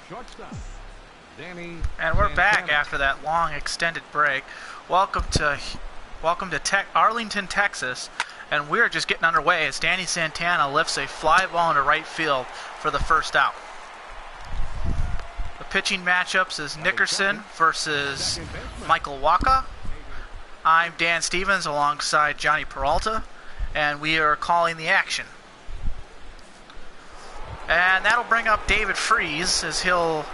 Shortstop. And we're back after that long extended break. Welcome to Arlington, Texas, and we're just getting underway as Danny Santana lifts a fly ball into right field for the first out. The pitching matchups is Nickerson versus Michael Wacha. I'm Dan Stevens alongside Johnny Peralta, and we are calling the action. And that'll bring up David Freese as he'll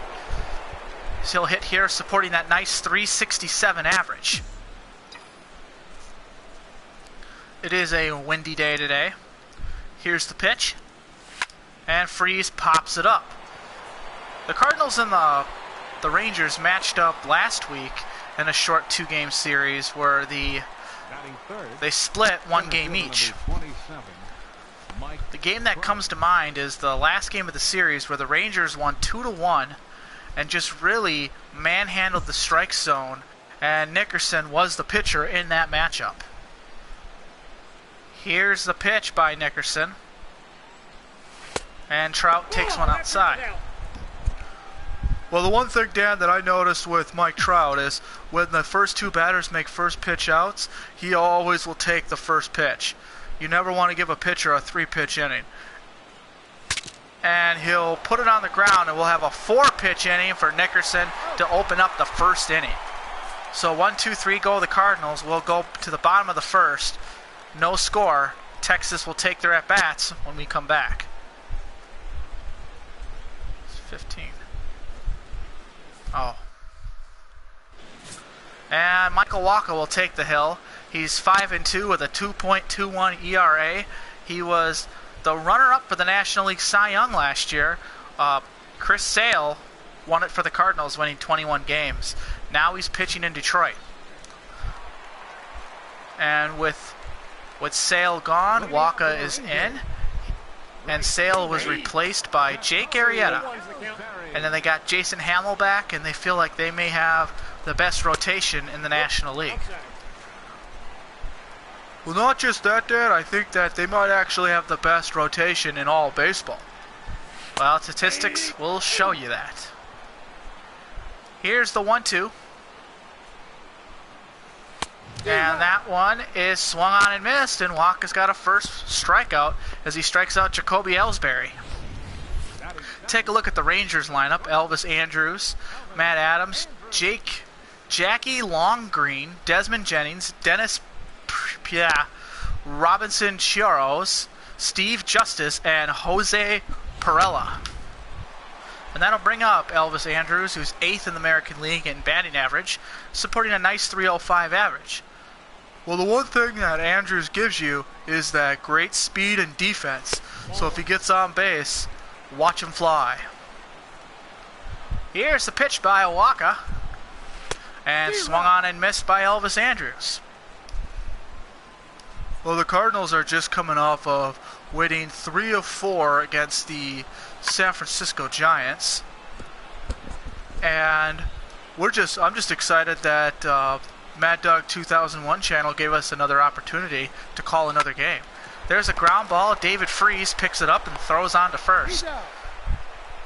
hit here, supporting that nice 367 average. It is a windy day today. Here's the pitch, and Freese pops it up. The Cardinals and the Rangers matched up last week in a short 2-game series where they split 1 game each. The game that comes to mind is the last game of the series where the Rangers won 2-1 and just really manhandled the strike zone, and Nickerson was the pitcher in that matchup. Here's the pitch by Nickerson, and Trout takes one outside. Well, the one thing, Dan, that I noticed with Mike Trout is when the first 2 batters make first pitch outs, he always will take the first pitch. You never want to give a pitcher a 3-pitch inning. And he'll put it on the ground, and we'll have a 4-pitch inning for Nickerson to open up the first inning. So 1, 2, 3 go the Cardinals. We'll go to the bottom of the first. No score. Texas will take their at-bats when we come back. It's 15. Oh. And Michael Wacha will take the hill. He's 5-2 with a 2.21 ERA. He was the runner-up for the National League Cy Young last year. Chris Sale won it for the Cardinals, winning 21 games. Now he's pitching in Detroit. And with Sale gone, Wacha is in. And Sale was replaced by Jake Arrieta. And then they got Jason Hamill back, and they feel like they may have the best rotation in the National League. Well, not just that, Dad. I think that they might actually have the best rotation in all baseball. Well, statistics will show you that. Here's the 1-2. And that one is swung on and missed, and Wacha's got a first strikeout as he strikes out Jacoby Ellsbury. Take a look at the Rangers lineup. Elvis Andrews, Matt Adams, Jackie Longgreen, Desmond Jennings, Dennis Robinson Chioros, Steve Justice, and Jose Perella. And that'll bring up Elvis Andrews, who's 8th in the American League in batting average, supporting a nice 305 average. Well, the one thing that Andrews gives you is that great speed and defense. So if he gets on base, watch him fly. Here's the pitch by Wacha, and swung on and missed by Elvis Andrews. Well, the Cardinals are just coming off of winning 3 of 4 against the San Francisco Giants, and I'm just excited that Mad Dog 2001 channel gave us another opportunity to call another game. There's a ground ball. David Freese picks it up and throws on to first.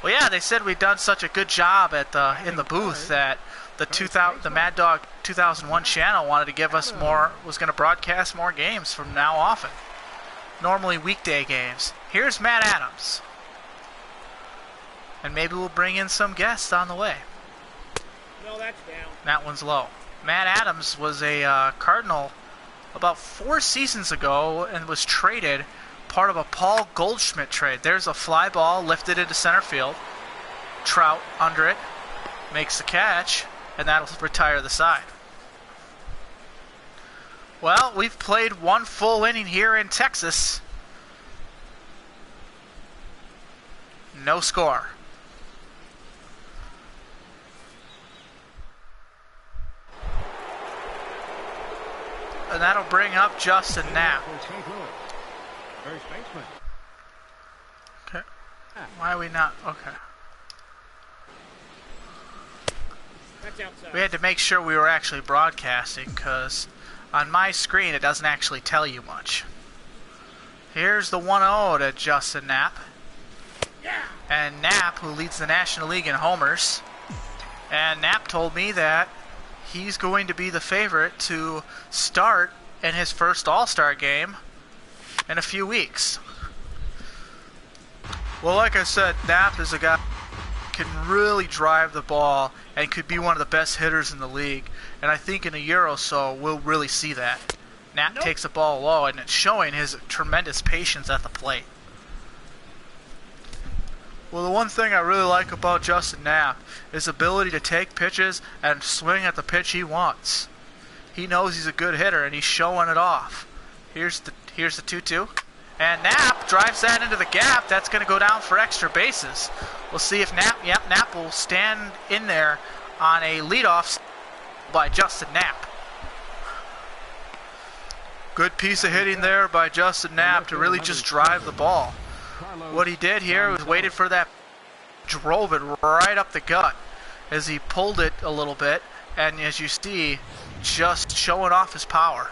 Well, yeah, they said we'd done such a good job in the booth that the Mad Dog 2001 channel wanted to give us more, was going to broadcast more games from now often. Normally weekday games. Here's Matt Adams. And maybe we'll bring in some guests on the way. No, that's down. That one's low. Matt Adams was a Cardinal about 4 seasons ago and was traded, part of a Paul Goldschmidt trade. There's a fly ball lifted into center field. Trout under it, makes the catch, and that'll retire the side. Well, we've played 1 full inning here in Texas. No score. And that'll bring up Justin Knapp. Okay. Why are we not? Okay. We had to make sure we were actually broadcasting because on my screen it doesn't actually tell you much. Here's the 1-0 to Justin Knapp. and Knapp, who leads the National League in homers. And Knapp told me that he's going to be the favorite to start in his first All-Star game in a few weeks. Well, like I said, Knapp is a guy who can really drive the ball and could be one of the best hitters in the league. And I think in a year or so, we'll really see that. Knapp takes the ball low, and it's showing his tremendous patience at the plate. Well, the one thing I really like about Justin Knapp is his ability to take pitches and swing at the pitch he wants. He knows he's a good hitter, and he's showing it off. Here's the 2-2. And Knapp drives that into the gap. That's going to go down for extra bases. We'll see if Knapp will stand in there on a leadoff by Justin Knapp. Good piece of hitting there by Justin Knapp to really just drive the ball. What he did here was waited for that, drove it right up the gut as he pulled it a little bit, and as you see, just showing off his power.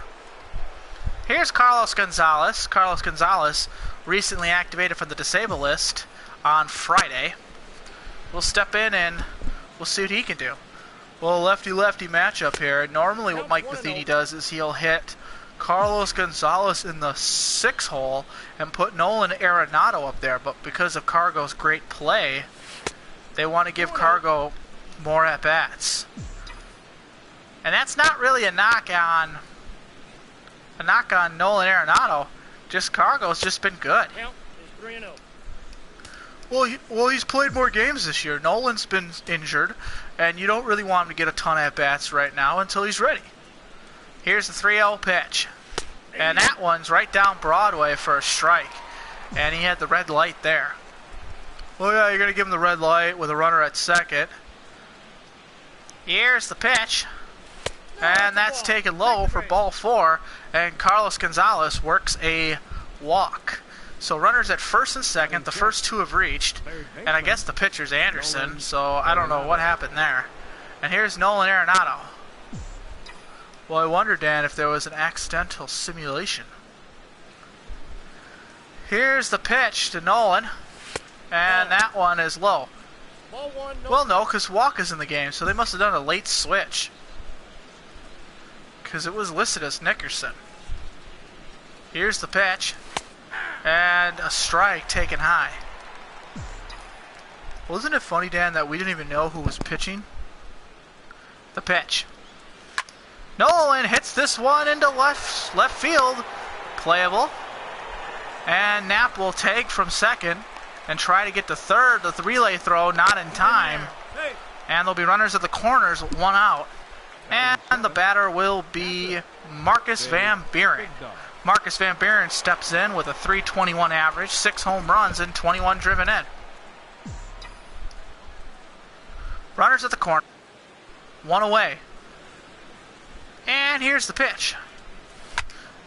Here's Carlos Gonzalez. Carlos Gonzalez recently activated from the disabled list on Friday. We'll step in and we'll see what he can do. Well, lefty-lefty matchup here. Normally what Mike Matheny does is he'll hit Carlos Gonzalez in the 6 hole and put Nolan Arenado up there, but because of Cargo's great play, they want to give Cargo more at-bats. And that's not really a knock on Nolan Arenado. Just Cargo's just been good. Count is 3-0. Well, he's played more games this year. Nolan's been injured, and you don't really want him to get a ton of at-bats right now until he's ready. Here's the 3-0 pitch. And that one's right down Broadway for a strike. And he had the red light there. Well, yeah, you're going to give him the red light with a runner at second. Here's the pitch. And that's taken low for ball 4. And Carlos Gonzalez works a walk. So runners at first and second. The first 2 have reached. And I guess the pitcher's Anderson. So I don't know what happened there. And here's Nolan Arenado. Well, I wonder, Dan, if there was an accidental simulation. Here's the pitch to Nolan. And that one is low. Well, no, because walk is in the game. So they must have done a late switch. Because it was listed as Nickerson. Here's the pitch. And a strike taken high. Wasn't it funny, Dan, that we didn't even know who was pitching? The pitch. Nolan hits this one into left field. Playable. And Knapp will take from second and try to get to third. The relay throw not in time. And there'll be runners at the corners, 1 out. And the batter will be Marcus Van Buren. Marcus Van Buren steps in with a .321 average, 6 home runs, and 21 driven in. Runners at the corner, 1 away. And here's the pitch.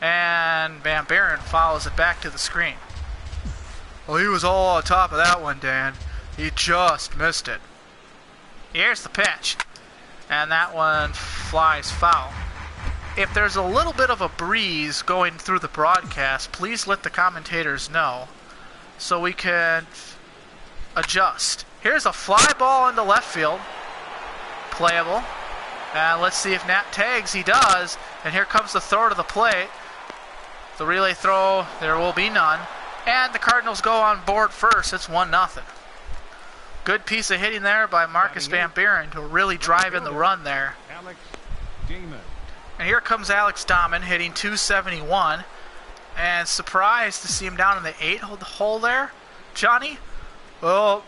And Van Buren follows it back to the screen. Well, he was all on top of that one, Dan. He just missed it. Here's the pitch. And that one flies foul. If there's a little bit of a breeze going through the broadcast, please let the commentators know so we can adjust. Here's a fly ball into left field. Playable. And let's see if Knapp tags. He does. And here comes the throw to the plate. The relay throw, there will be none. And the Cardinals go on board first. It's 1-0. Good piece of hitting there by Marcus Van Buren to really drive in the run there. And here comes Alex Dahman hitting .271. And surprised to see him down in the 8 hole there, Johnny. Well,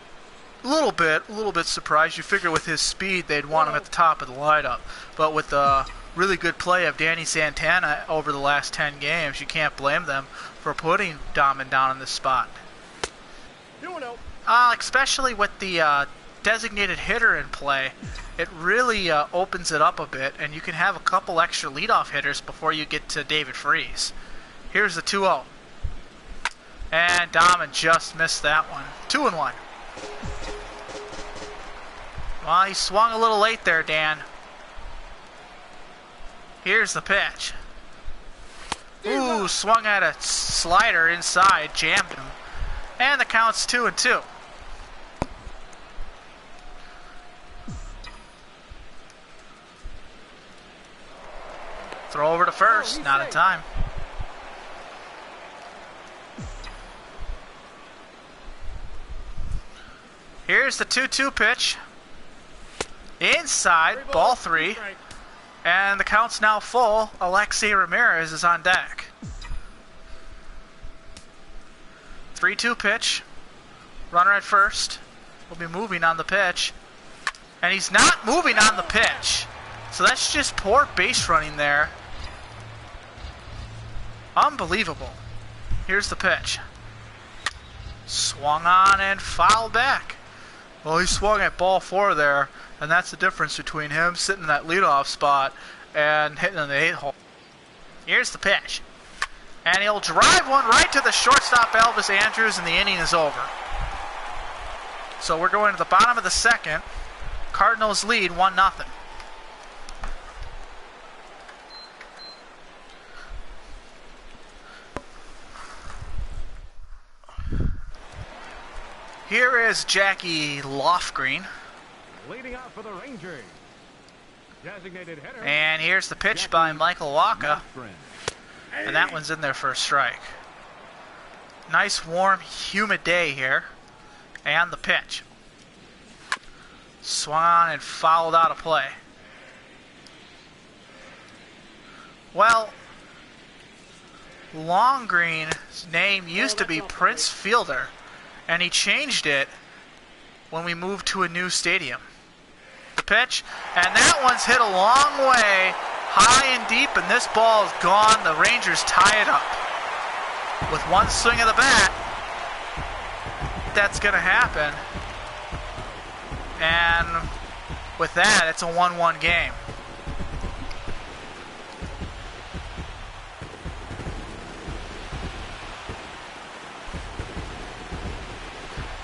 a little bit surprised. You figure with his speed they'd want him at the top of the lineup. But with the really good play of Danny Santana over the last 10 games, you can't blame them for putting Dahman down in this spot. Especially with the designated hitter in play, it really opens it up a bit, and you can have a couple extra leadoff hitters before you get to David Freese. Here's the 2-0. And Dahman just missed that one. 2-1. Well, he swung a little late there, Dan. Here's the pitch. Ooh, swung at a slider inside, jammed him. And the count's 2-2. Throw over to first, not in time. Here's the 2-2 pitch. Inside, ball 3. And the count's now full. Alexei Ramirez is on deck. 3-2 pitch. Runner at first. Will be moving on the pitch. And he's not moving on the pitch. So that's just poor base running there. Unbelievable. Here's the pitch. Swung on and fouled back. Well, he swung at ball 4 there, and that's the difference between him sitting in that leadoff spot and hitting in the 8 hole. Here's the pitch. And he'll drive one right to the shortstop, Elvis Andrews, and the inning is over. So we're going to the bottom of the second. Cardinals lead 1-0. Here is Jackie Lofgreen. Leading out for the Rangers. Designated hitter. And here's the pitch by Michael Wacha. And that one's in there for a strike. Nice, warm, humid day here. And the pitch. Swung on and fouled out of play. Well, Longgreen's name used to be Prince Fielder. And he changed it when we moved to a new stadium. The pitch, and that one's hit a long way, high and deep, and this ball is gone. The Rangers tie it up. With one swing of the bat, that's going to happen. And with that, it's a 1-1 game.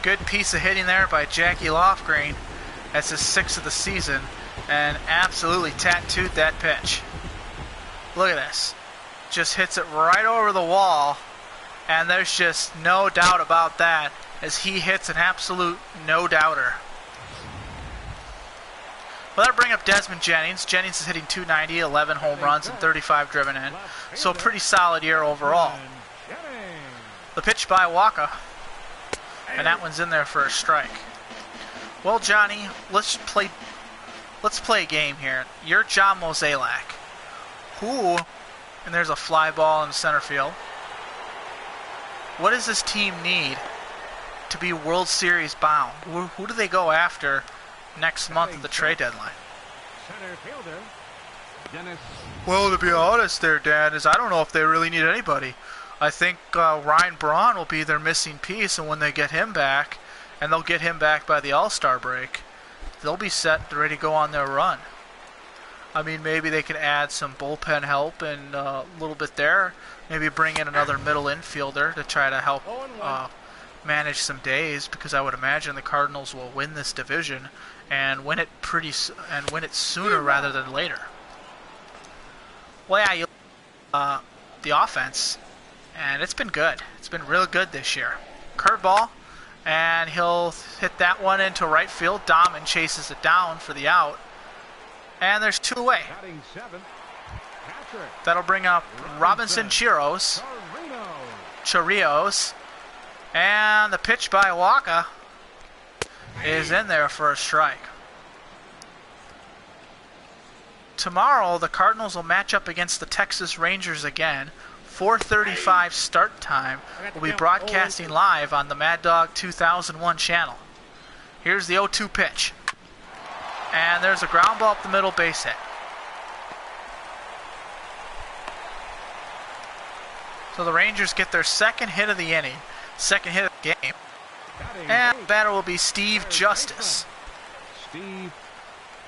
Good piece of hitting there by Jackie Lofgreen. That's his 6th of the season, and absolutely tattooed that pitch. Look at this. Just hits it right over the wall, and there's just no doubt about that, as he hits an absolute no-doubter. Well, that'll bring up Desmond Jennings. Jennings is hitting .290, 11 home runs, and 35 driven in. So a pretty solid year overall. The pitch by Wacha. And that one's in there for a strike. Well, Johnny, let's play a game here. You're John Mozeliak. Who, and there's a fly ball in center field. What does this team need to be World Series bound? Who do they go after next month at the trade deadline? Center fielder, Dennis. Well, to be honest there, Dan, I don't know if they really need anybody. I think Ryan Braun will be their missing piece, and when they get him back, and they'll get him back by the All-Star break, they'll be set and ready to go on their run. I mean, maybe they could add some bullpen help and a little bit there. Maybe bring in another middle infielder to try to help manage some days, because I would imagine the Cardinals will win this division and win it sooner rather than later. Well, yeah, the offense. And it's been good. It's been real good this year. Curveball, and he'll hit that one into right field. Dahman chases it down for the out. And there's 2 away. That'll bring up Robinson Chirinos. And the pitch by Wacha is in there for a strike. Tomorrow, the Cardinals will match up against the Texas Rangers again. 4:35 start time. We'll be broadcasting live on the Mad Dog 2001 channel. Here's the 0-2 pitch. And there's a ground ball up the middle, base hit. So the Rangers get their second hit of the inning, second hit of the game. And the batter will be Steve Justice. Steve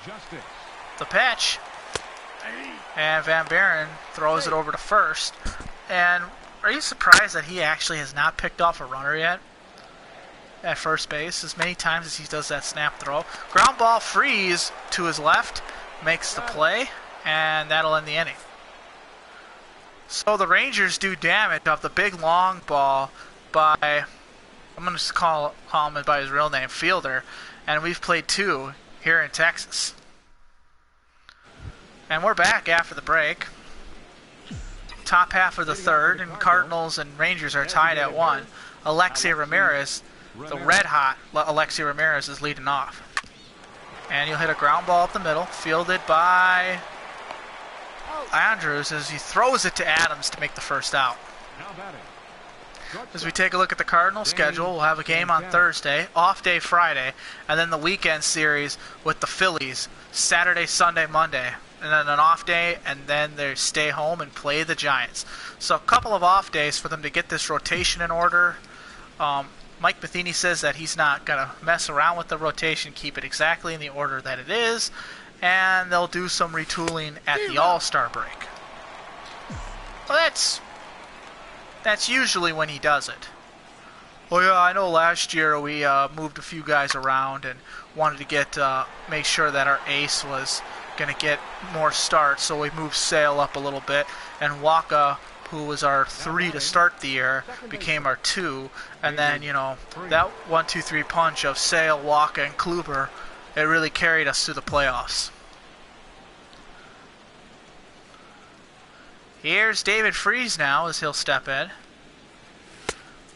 Justice. The pitch. And Van Buren throws it over to first. And are you surprised that he actually has not picked off a runner yet at first base as many times as he does that snap throw? Ground ball, Freeze to his left, makes the play, and that'll end the inning. So the Rangers do damage off the big long ball by, I'm going to call him by his real name, Fielder, and we've played 2 here in Texas. And we're back after the break. top half of the third, and Cardinals and Rangers are tied at 1. Alexei Ramirez, the red-hot Alexei Ramirez, is leading off. And he'll hit a ground ball up the middle, fielded by Andrews as he throws it to Adams to make the first out. As we take a look at the Cardinals schedule, we'll have a game on Thursday, off day Friday, and then the weekend series with the Phillies, Saturday, Sunday, Monday, and then an off day, and then they stay home and play the Giants. So a couple of off days for them to get this rotation in order. Mike Matheny says that he's not going to mess around with the rotation, keep it exactly in the order that it is, and they'll do some retooling at the All-Star break. Well, that's usually when he does it. Oh yeah, I know last year we moved a few guys around and wanted to get make sure that our ace was going to get more starts, so we moved Sale up a little bit, and Waka, who was our 3 to start the year, became our 2, and then, you know, that 1-2-3 punch of Sale, Waka, and Kluber, it really carried us to the playoffs. Here's David Freese now as he'll step in.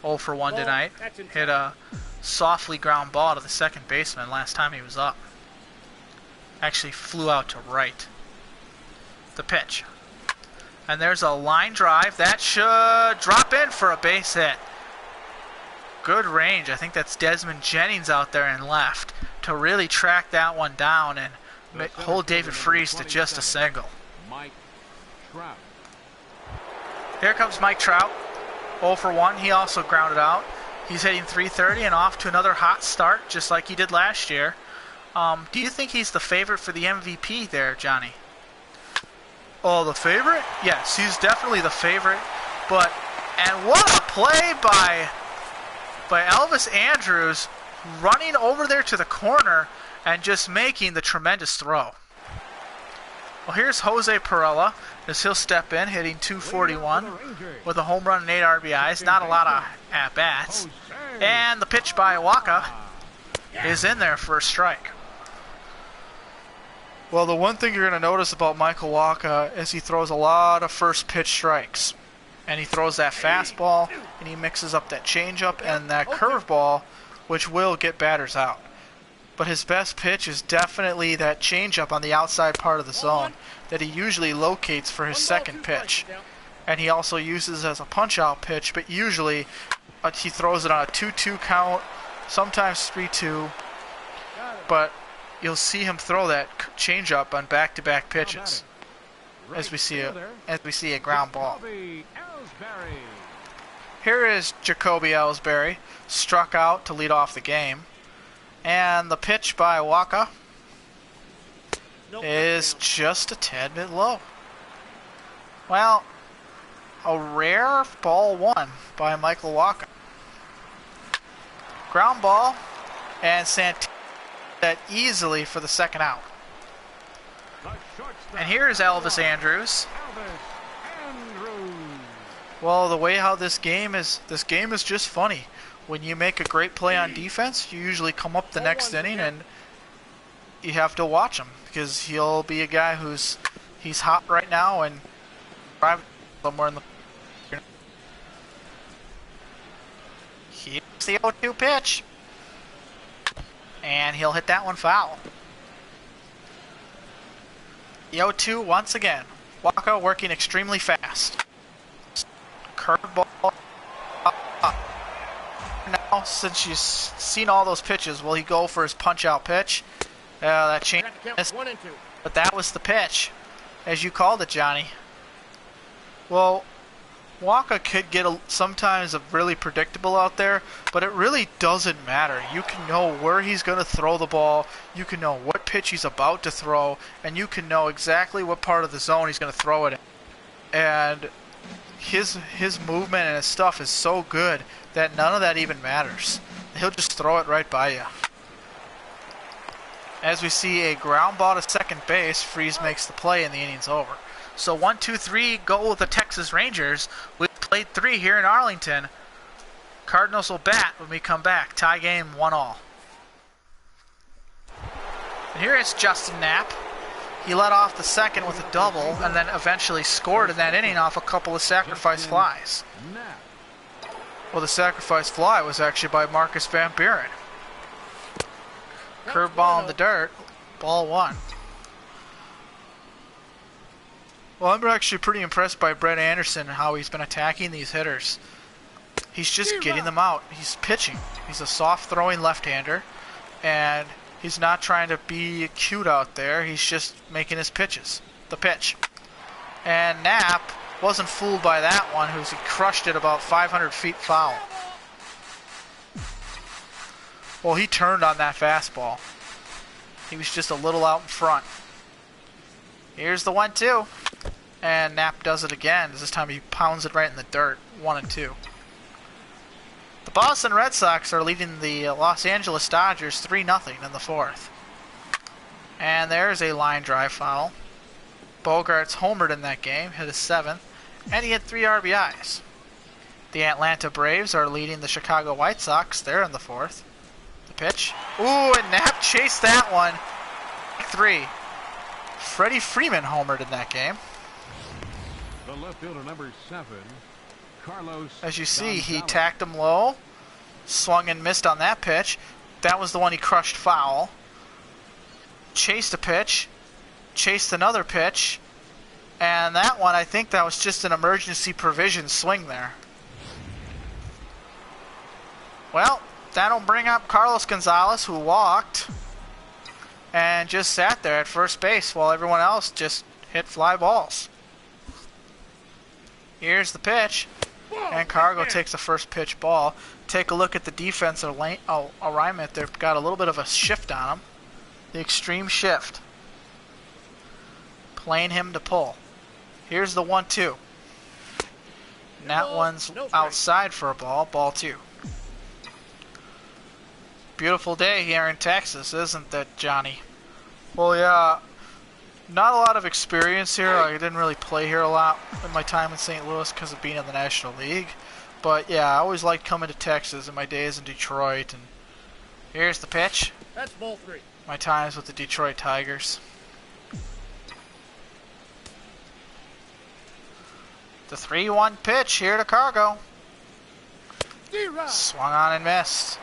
0 for 1 tonight. Hit a softly ground ball to the second baseman last time he was up. Actually flew out to right. The pitch. And there's a line drive. That should drop in for a base hit. Good range. I think that's Desmond Jennings out there in left to really track that one down and hold David Freese to just a single. Here comes Mike Trout. 0 for 1. He also grounded out. He's hitting .330 and off to another hot start, just like he did last year. Do you think he's the favorite for the MVP there, Johnny? Oh, the favorite? Yes, he's definitely the favorite. And what a play by Elvis Andrews, running over there to the corner and just making the tremendous throw. Well, here's Jose Perella as he'll step in, hitting .241 with a home run and 8 RBIs. Not a lot of at-bats. And the pitch by Waka is in there for a strike. Well, the one thing you're going to notice about Michael Waka is he throws a lot of first pitch strikes. And he throws that fastball, and he mixes up that changeup and that curveball, which will get batters out. But his best pitch is definitely that changeup on the outside part of the zone that he usually locates for his second pitch. And he also uses as a punch-out pitch, but usually he throws it on a 2-2 count, sometimes 3-2. But you'll see him throw that changeup on back-to-back pitches as we see a ground ball. Here is Jacoby Ellsbury, struck out to lead off the game. And the pitch by Waka is just a tad bit low. Well, a rare ball one by Michael Waka. Ground ball, and Santana that easily for the second out. And here is Elvis Andrews. Well, the way how this game is just funny. When you make a great play on defense, you usually come up the next inning and you have to watch him because he'll be a guy he's hot right now and driving somewhere in the. Here's the 0-2 pitch, and he'll hit that one foul. The 0-2 once again. Waka working extremely fast. Curveball. Now, since you've seen all those pitches, will he go for his punch-out pitch? That changed. But that was the pitch, as you called it, Johnny. Well, Waka could get sometimes really predictable out there, but it really doesn't matter. You can know where he's going to throw the ball, you can know what pitch he's about to throw, and you can know exactly what part of the zone he's going to throw it in. And his movement and his stuff is so good that none of that even matters. He'll just throw it right by you. As we see a ground ball to second base, Freese makes the play and the inning's over. So 1-2-3 go with the Texas Rangers. We've played 3 here in Arlington. Cardinals will bat when we come back. Tie game 1-1. And here is Justin Knapp He led off the second with a double and then eventually scored in that inning off a couple of sacrifice flies. Well, the sacrifice fly was actually by Marcus Van Buren. Curveball in the dirt, ball 1. Well, I'm actually pretty impressed by Brett Anderson and how he's been attacking these hitters. He's just getting them out. He's pitching. He's a soft throwing left-hander, and he's not trying to be cute out there. He's just making his pitches. The pitch. And Knapp wasn't fooled by that one, he crushed it about 500 feet foul. Well, he turned on that fastball. He was just a little out in front. Here's the 1-2. And Knapp does it again. This time he pounds it right in the dirt. 1-2. The Boston Red Sox are leading the Los Angeles Dodgers 3-0 in the 4th. And there's a line drive foul. Bogarts homered in that game, hit his 7th, and he had 3 RBIs. The Atlanta Braves are leading the Chicago White Sox. They're in the 4th. The pitch. Ooh, and Knapp chased that one. 3. Freddie Freeman homered in that game. The left fielder, number 7, Carlos. As you see, he tacked him low, swung and missed on that pitch. That was the one he crushed foul. Chased a pitch, chased another pitch, and that one, I think that was just an emergency provision swing there. Well, that'll bring up Carlos Gonzalez, who walked and just sat there at first base while everyone else just hit fly balls. Here's the pitch, and Cargo takes the first pitch ball. Take a look at the defensive alignment. They've got a little bit of a shift on them. The extreme shift. Playing him to pull. Here's the 1-2. And that one's outside for a ball. Ball 2. Beautiful day here in Texas, isn't it, Johnny? Well, yeah. Not a lot of experience here. I didn't really play here a lot in my time in St. Louis because of being in the National League. But yeah, I always liked coming to Texas in my days in Detroit. And here's the pitch. That's ball 3. My times with the Detroit Tigers. The 3-1 pitch here to Cargo. Swung on and missed.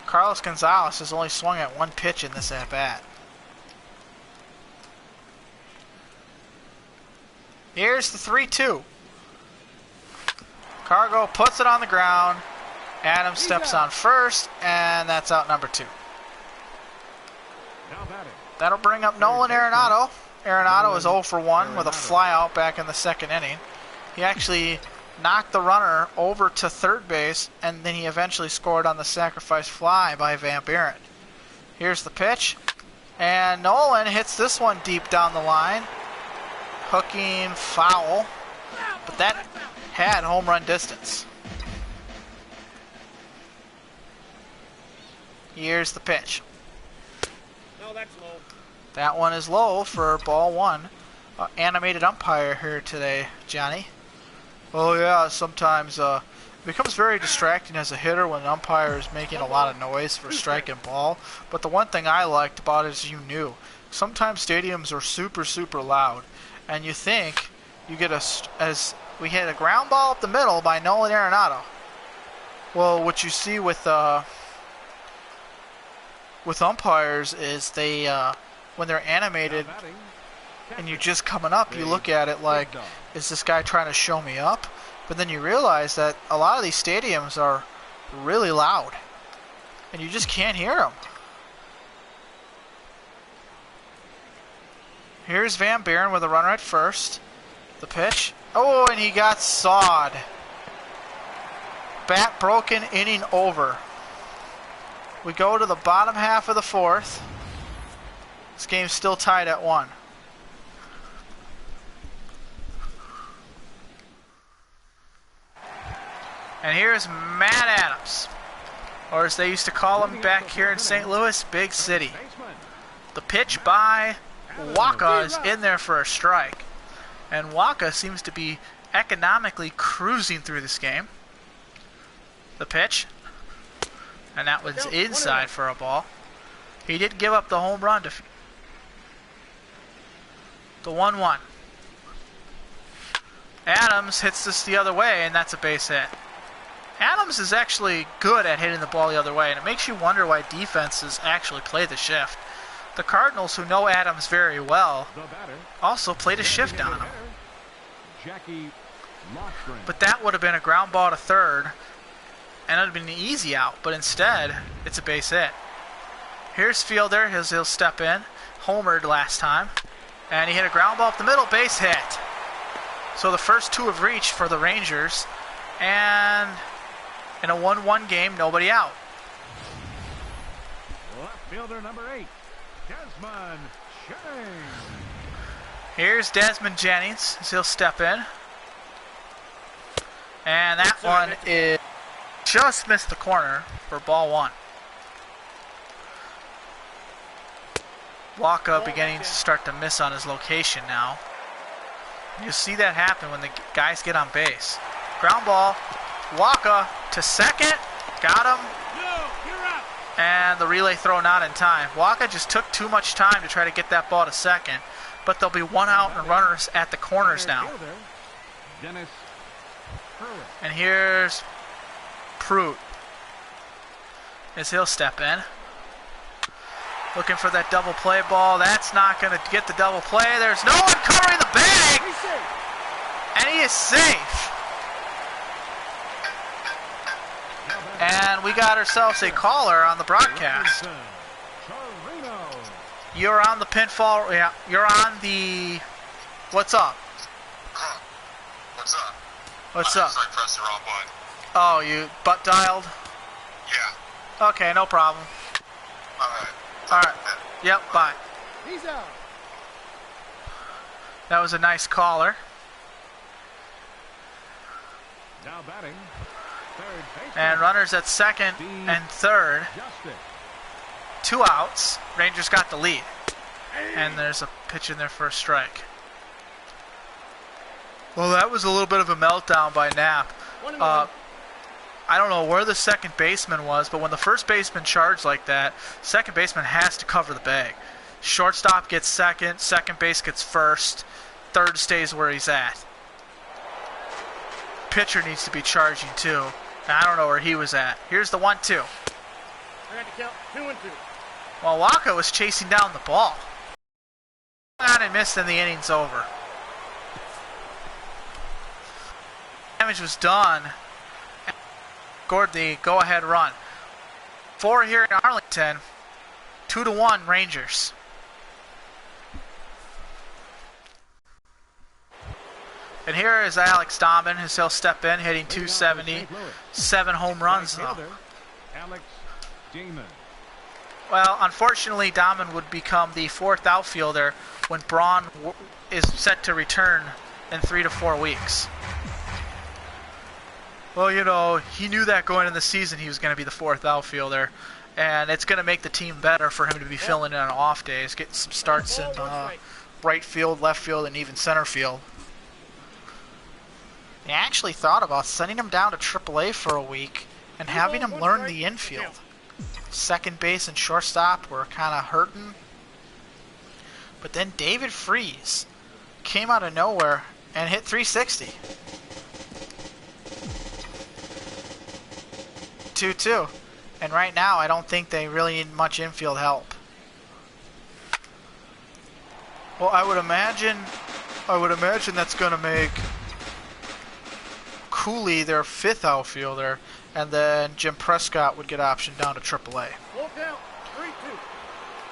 Carlos Gonzalez has only swung at 1 pitch in this at-bat. Here's the 3-2. Cargo puts it on the ground. Adams steps on first, and that's out number 2. That'll bring up Nolan Arenado. Arenado is 0 for 1 with a flyout back in the 2nd inning. He actually knocked the runner over to third base, and then he eventually scored on the sacrifice fly by Van Buren. Here's the pitch, and Nolan hits this one deep down the line. Hooking foul, but that had home run distance. Here's the pitch. No, that's low. That one is low for ball 1. Animated umpire here today, Johnny. Oh yeah, sometimes it becomes very distracting as a hitter when an umpire is making a lot of noise for striking ball. But the one thing I liked about it is sometimes stadiums are super loud. And you think you get as we hit a ground ball up the middle by Nolan Arenado. Well, what you see with umpires is they when they're animated and you're just coming up, you look at it like, is this guy trying to show me up? But then you realize that a lot of these stadiums are really loud, and you just can't hear them. Here's Van Buren with a runner at first. The pitch. Oh, and he got sawed. Bat broken, inning over. We go to the bottom half of the 4th. This game's still tied at 1. And here's Matt Adams, or as they used to call him back here in St. Louis, Big City. The pitch by Waka is in there for a strike. And Waka seems to be economically cruising through this game. The pitch. And that was inside for a ball. He did give up the home run The 1-1. Adams hits this the other way, and that's a base hit. Adams is actually good at hitting the ball the other way, and it makes you wonder why defenses actually play the shift. The Cardinals, who know Adams very well, also played a shift on him. But that would have been a ground ball to third, and it would have been an easy out, but instead, it's a base hit. Here's Fielder, he'll step in, homered last time, and he hit a ground ball up the middle, base hit. So the first two have reached for the Rangers, and in a 1-1 game, nobody out. Left fielder number 8, Desmond Jennings. Here's Desmond Jennings, he'll step in. And that one is just missed the corner for ball 1. Waka beginning to start to miss on his location now. You see that happen when the guys get on base. Ground ball, Waka to second, got him. And the relay throw not in time. Waka just took too much time to try to get that ball to second, but there'll be one out and runners at the corners now. And here's Prout as he'll step in. Looking for that double play ball. That's not going to get the double play. There's no one covering the bag. And he is safe. And we got ourselves a caller on the broadcast. You're on the pinfall. Yeah, you're on the. What's up? What's up? What's I up? just like pressed the wrong button. Oh, you butt dialed? Yeah. Okay, no problem. Alright. Alright. Yep, bye. He's out. That was a nice caller. Now batting, third baseman. And runners at second and third. Two outs. Rangers got the lead. And there's a pitch in there for a strike. Well, that was a little bit of a meltdown by Knapp. I don't know where the second baseman was, but when the first baseman charged like that, second baseman has to cover the bag. Shortstop gets second, second base gets first, third stays where he's at. Pitcher needs to be charging too. And I don't know where he was at. Here's the 1-2. I got to count 2-2. Well, Waka was chasing down the ball. On and missed, and the inning's over. Damage was done. Scored the go-ahead run. 4 here in Arlington. 2-1 Rangers. And here is Alex Domin, as he'll step in, hitting 270. 7 home runs, though. Alex Damon. Well, unfortunately, Domin would become the 4th outfielder when Braun is set to return in 3 to 4 weeks. Well, you know, he knew that going into the season he was going to be the 4th outfielder, and it's going to make the team better for him to be filling in on off days, getting some starts in right field, left field, and even center field. They actually thought about sending him down to AAA for a week and having him learn the infield. Second base and shortstop were kind of hurting. But then David Freese came out of nowhere and hit 360. 2-2. And right now, I don't think they really need much infield help. Well, I would imagine that's going to make Cooley their 5th outfielder, and then Jim Prescott would get optioned down to AAA. Full count, 3-2.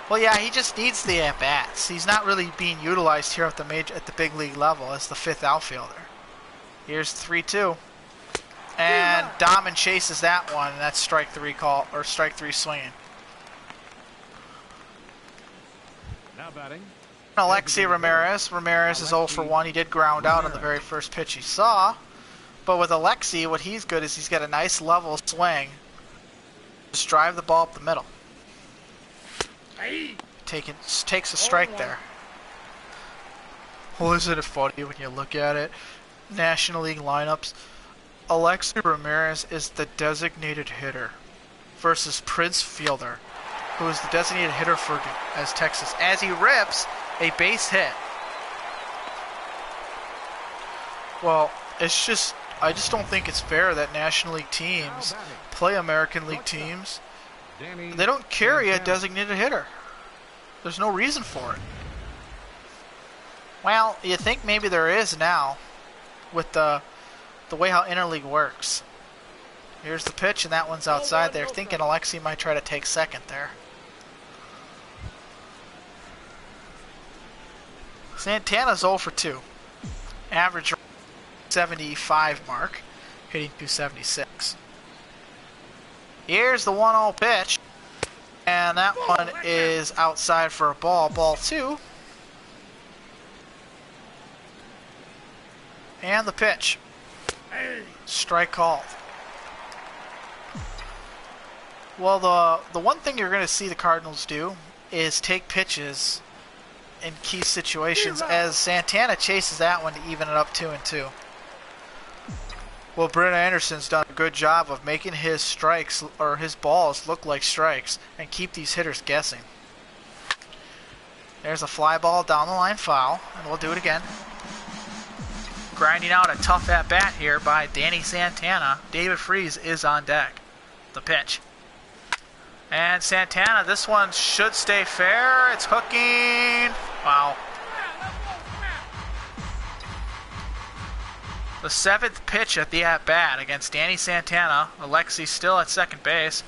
Well, yeah, he just needs the at-bats. He's not really being utilized here at the big league level as the 5th outfielder. Here's 3-2. And Domin chases that one, and that's strike 3 call, or strike 3 swinging. Now batting, Alexi Ramirez. Ramirez is 0 for 1. He did ground out on the very first pitch he saw. But with Alexi, what he's good is he's got a nice level swing. Just drive the ball up the middle. Takes a strike there. Well, isn't it funny when you look at it? National League lineups. Alexi Ramirez is the designated hitter versus Prince Fielder, who is the designated hitter for as Texas, as he rips a base hit. Well, it's just, I just don't think it's fair that National League teams play American League teams. They don't carry a designated hitter. There's no reason for it. Well, you think maybe there is now with the way how interleague works. Here's the pitch, and that one's outside. They're thinking Alexi might try to take second there. Santana's 0 for 2. Average 75 mark, hitting 276. Here's the 1-0 pitch, and that one is outside for a ball. Ball 2. And the pitch. Strike called. Well, the one thing you're going to see the Cardinals do is take pitches in key situations, as Santana chases that one to even it up 2-2. Well, Brent Anderson's done a good job of making his strikes, or his balls, look like strikes and keep these hitters guessing. There's a fly ball down the line foul, and we'll do it again. Grinding out a tough at-bat here by Danny Santana. David Freese is on deck. The pitch. And Santana, this one should stay fair. It's hooking. Wow. The 7th pitch at the at-bat against Danny Santana. Alexi still at second base.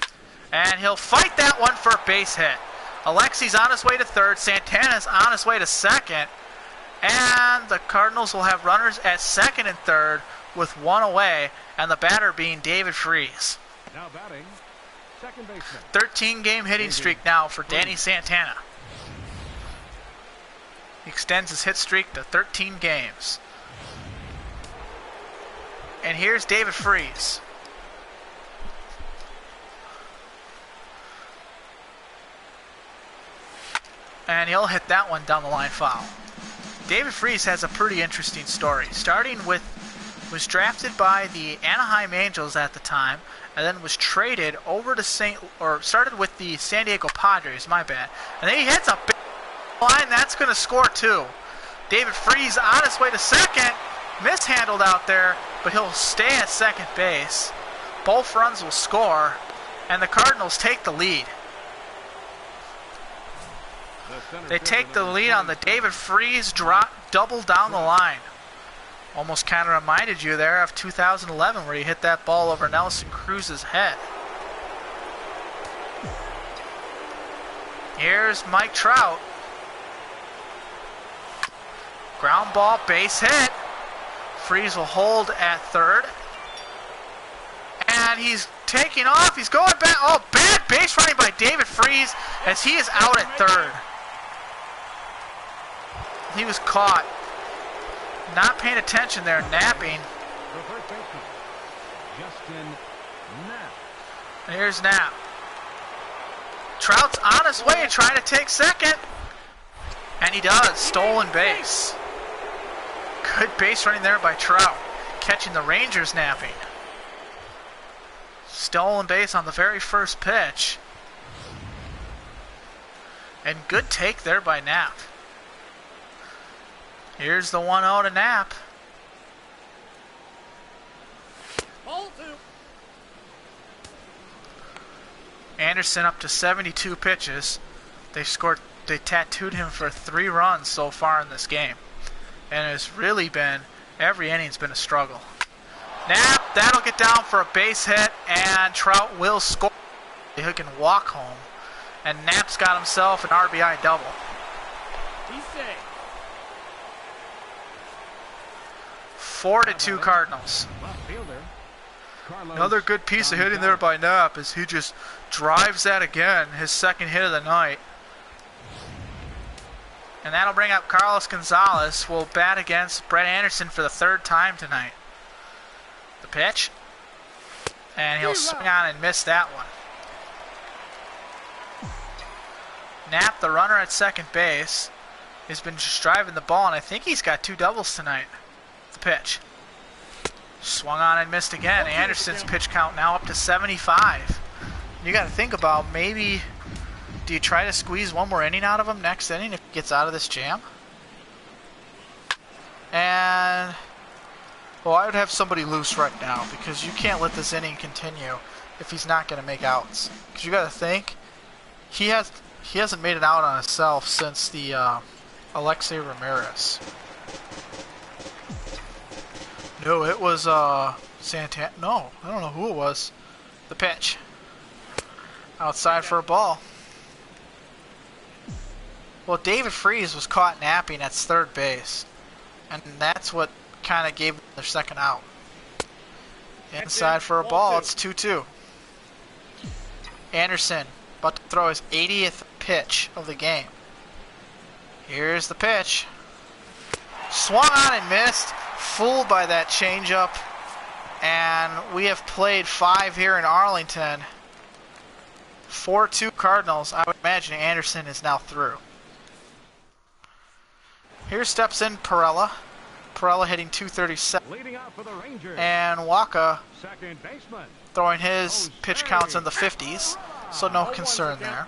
And he'll fight that one for a base hit. Alexi's on his way to third. Santana's on his way to second. And the Cardinals will have runners at second and third with one away, and the batter being David Freese. Now batting, second baseman. 13-game hitting streak now for Danny Santana. He extends his hit streak to 13 games. And here's David Freese. And he'll hit that one down the line foul. David Freese has a pretty interesting story. Was drafted by the Anaheim Angels at the time, and then was traded over to started with the San Diego Padres, my bad. And then he hits a big line, that's going to score too. David Freese on his way to second, mishandled out there, but he'll stay at second base. Both runs will score, and the Cardinals take the lead. They take the lead on the David Freese drop double down the line. Almost kind of reminded you there of 2011 where he hit that ball over Nelson Cruz's head. Here's Mike Trout. Ground ball, base hit. Freese will hold at third. And he's taking off. He's going back. Oh, bad base running by David Freese as he is out at third. He was caught. Not paying attention there, napping. The first baseman, Justin Knapp. And here's Knapp. Trout's on his way trying to take second. And he does. Stolen base. Good base running there by Trout. Catching the Rangers napping. Stolen base on the very first pitch. And good take there by Knapp. Here's the 1-0 to Knapp. Ball 2. Anderson up to 72 pitches. They tattooed him for 3 runs so far in this game. And it's really been, every inning's been a struggle. Knapp, that'll get down for a base hit, and Trout will score. He can walk home. And Knapp's got himself an RBI double. He's safe. 4-2 Cardinals. Another good piece of hitting there by Knapp as he just drives that again, his second hit of the night. And that'll bring up Carlos Gonzalez, will bat against Brett Anderson for the 3rd time tonight. The pitch. And he'll swing on and miss that one. Knapp, the runner at second base, has been just driving the ball, and I think he's got 2 doubles tonight. The pitch. Swung on and missed again. Anderson's pitch count now up to 75. You got to think about, maybe, do you try to squeeze one more inning out of him next inning if he gets out of this jam? And Well, I would have somebody loose right now because you can't let this inning continue if he's not going to make outs. Because you got to think, he hasn't made an out on himself since the Alexei Ramirez. No, it was Santana. No, I don't know who it was. The pitch. Outside for a ball. Well, David Freese was caught napping at third base. And that's what kind of gave them their second out. Inside for a ball. It's 2-2. Anderson about to throw his 80th pitch of the game. Here's the pitch. Swung on and missed. Fooled by that changeup. And we have played 5 here in Arlington. 4-2 Cardinals. I would imagine Anderson is now through. Here steps in Perella. Perella hitting 237. Leading out for the Rangers. And Waka Second baseman. throwing his pitch counts in the 50s. So no concern there.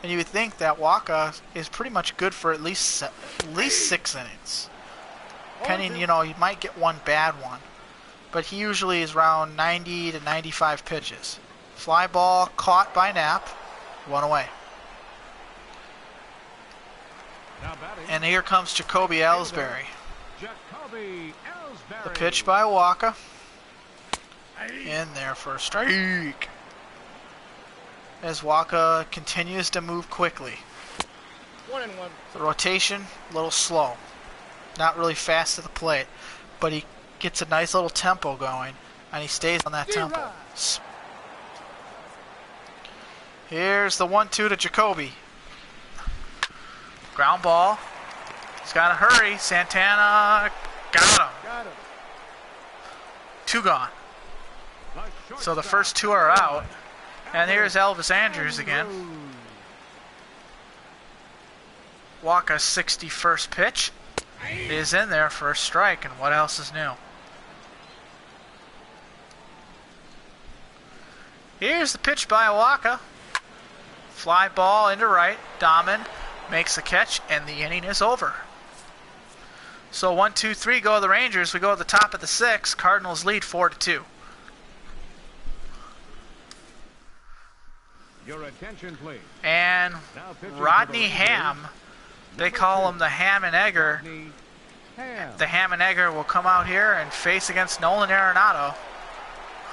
And you would think that Waka is pretty much good for at least 6 innings. Depending, you know, you might get one bad one. But he usually is around 90 to 95 pitches. Fly ball caught by Knapp. 1 away. And here comes Jacoby Ellsbury. The pitch by Waka. In there for a strike. As Waka continues to move quickly. 1-1. The rotation, a little slow. Not really fast to the plate. But he gets a nice little tempo going. And he stays on that tempo. Here's the 1-2 to Jacoby. Ground ball. He's got to hurry. Santana got him. 2 gone. So the first 2 are out. And here's Elvis Andrews again. Waka's 61st pitch is in there for a strike. And what else is new? Here's the pitch by Waka. Fly ball into right. Dahman makes the catch, and the inning is over. So 1, 2, 3 go the Rangers. We go to the top of the 6th. Cardinals lead 4-2. Your attention, please. And Rodney Ham, they call him the Ham and Egger. The Ham and Egger will come out here and face against Nolan Arenado,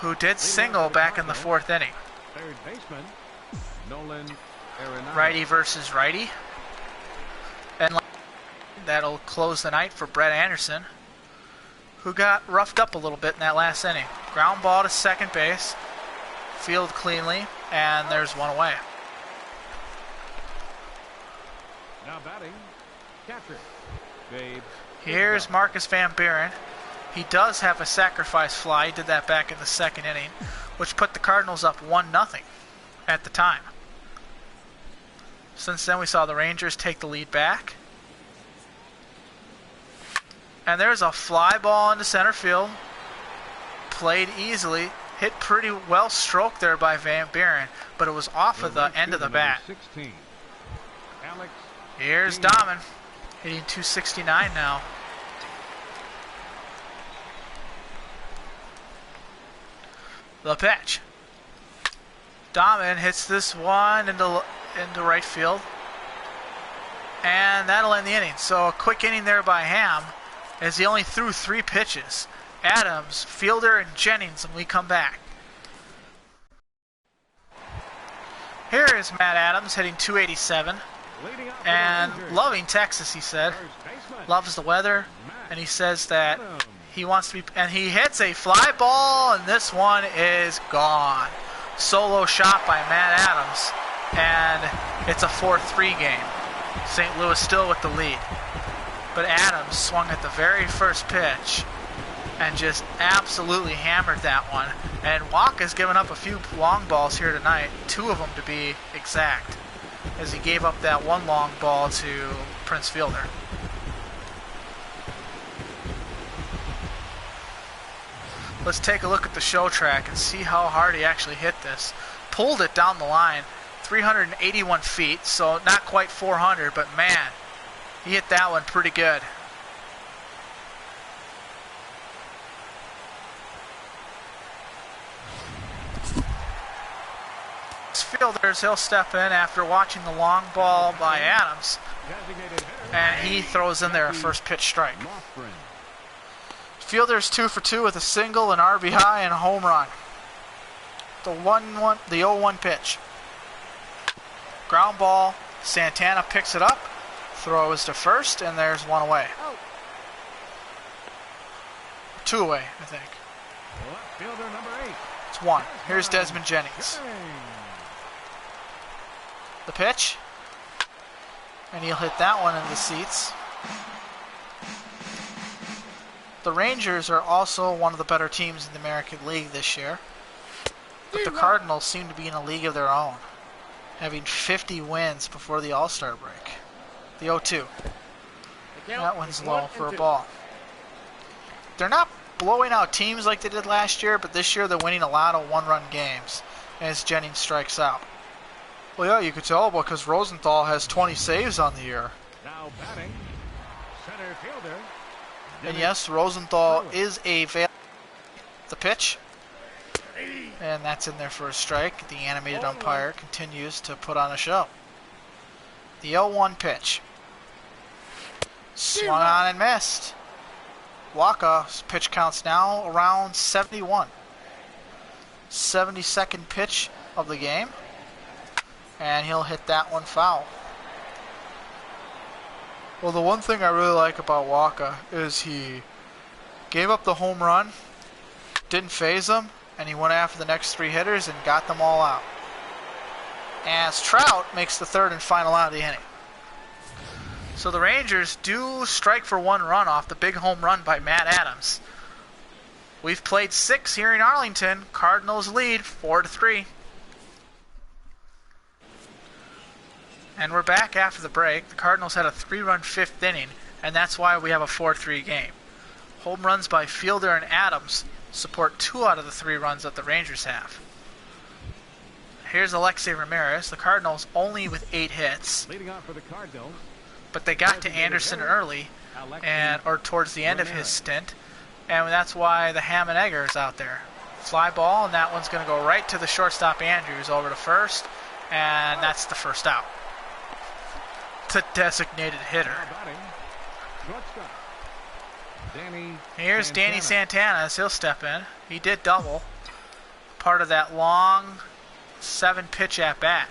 who did single back in the 4th inning. Third baseman, Nolan Arenado. Righty versus righty. And that'll close the night for Brett Anderson, who got roughed up a little bit in that last inning. Ground ball to second base. Field cleanly. And there's 1 away. Now batting, catcher, Babe. Here's Marcus Van Buren. He does have a sacrifice fly. He did that back in the 2nd inning, which put the Cardinals up 1-0 at the time. Since then, we saw the Rangers take the lead back. And there's a fly ball into center field. Played easily. Hit pretty well stroked there by Van Buren, but it was off of the end of the bat. 16. Alex. Here's Dahman, hitting 269 now. The pitch. Dahman hits this one into right field. And that'll end the inning. So a quick inning there by Ham, as he only threw 3 pitches. Adams, Fielder, and Jennings when we come back. Here is Matt Adams hitting 287. And loving Texas, he said. Loves the weather. And he says that he wants to be... And he hits a fly ball, and this one is gone. Solo shot by Matt Adams. And it's a 4-3 game. St. Louis still with the lead. But Adams swung at the very first pitch and just absolutely hammered that one. And Waka's given up a few long balls here tonight, 2 of them to be exact, as he gave up that 1 long ball to Prince Fielder. Let's take a look at the show track and see how hard he actually hit this. Pulled it down the line, 381 feet, so not quite 400, but man, he hit that one pretty good. fielders, he'll step in after watching the long ball by Adams, Designated hitter. and he throws in there a first pitch strike. Lofgren. Fielders 2 for 2 with a single, an RBI, and a home run. The 0-1 pitch. Ground ball. Santana picks it up, throws to first, and there's one away. Out. 2 away, I think. Left fielder number 8. It's 1. Here's Desmond Jennings. The pitch. And he'll hit that one in the seats. The Rangers are also one of the better teams in the American League this year. But the Cardinals seem to be in a league of their own, having 50 wins before the All-Star break. The 0-2. That one's low for a ball. They're not blowing out teams like they did last year, but this year they're winning a lot of one-run games as Jennings strikes out. Well, yeah, you could tell because Rosenthal has 20 saves on the year. Now batting, center fielder. And yes, Rosenthal is a the pitch. And that's in there for a strike. The animated umpire continues to put on a show. The 0-1 pitch. Swung on and missed. Waka's pitch counts now around 71. 72nd pitch of the game. And he'll hit that one foul. Well, the one thing I really like about Waka is he gave up the home run, didn't phase him, and he went after the next 3 hitters and got them all out. As Trout makes the 3rd and final out of the inning. So the Rangers do strike for 1 run off the big home run by Matt Adams. We've played 6 here in Arlington. Cardinals lead 4-3. And we're back after the break. The Cardinals had a 3-run 5th inning, and that's why we have a 4-3 game. Home runs by Fielder and Adams support 2 out of the 3 runs that the Rangers have. Here's Alexei Ramirez. The Cardinals only with 8 hits, Leading off for the Cardinals. but they got to Anderson early, or towards the end of his stint, and that's why the Ham and Egger is out there. Fly ball, and that one's going to go right to the shortstop Andrews over to first, and that's the first out. The designated hitter. Now batting, shortstop. Here's Danny Santana as he'll step in. He did double. Part of that long 7-pitch at bat.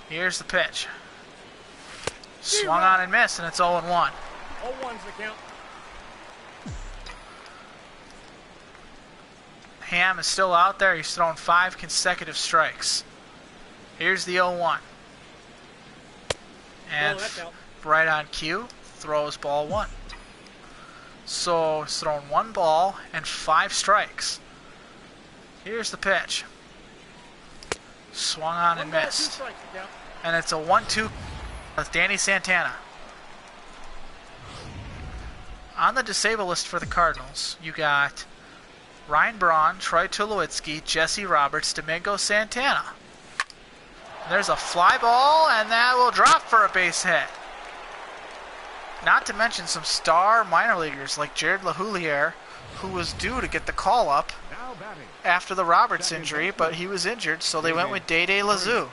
Here's the pitch. Swung on and missed, and it's 0-1. 0-1's the count. Ham is still out there. He's thrown 5 consecutive strikes. Here's the 0-1. And that's out. right on cue, throws ball 1. So he's thrown 1 ball and 5 strikes. Here's the pitch. Swung on and missed. And it's a 1-2 with Danny Santana. On the disabled list for the Cardinals, you got Ryan Braun, Troy Tulowitzki, Jesse Roberts, Domingo Santana. There's a fly ball, and that will drop for a base hit. Not to mention some star minor leaguers like Jared LaHouliere, who was due to get the call up Now batting, after the Roberts injury, but he was injured, so they went with Dede Lazoo,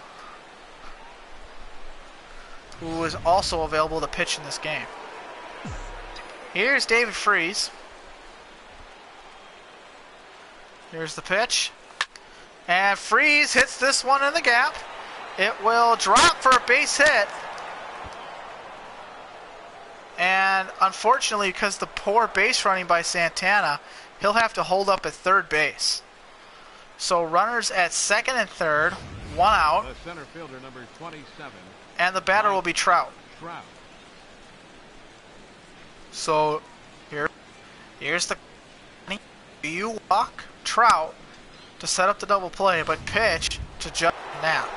who was also available to pitch in this game. Here's David Freese. Here's the pitch. And Freese hits this one in the gap. It will drop for a base hit. And unfortunately, because the poor base running by Santana, he'll have to hold up at 3rd base. So runners at 2nd and 3rd, 1 out, the center fielder number 27. and the batter will be Trout. Trout. So here's the you walk Trout to set up the double play, but pitch to Justin Knapp.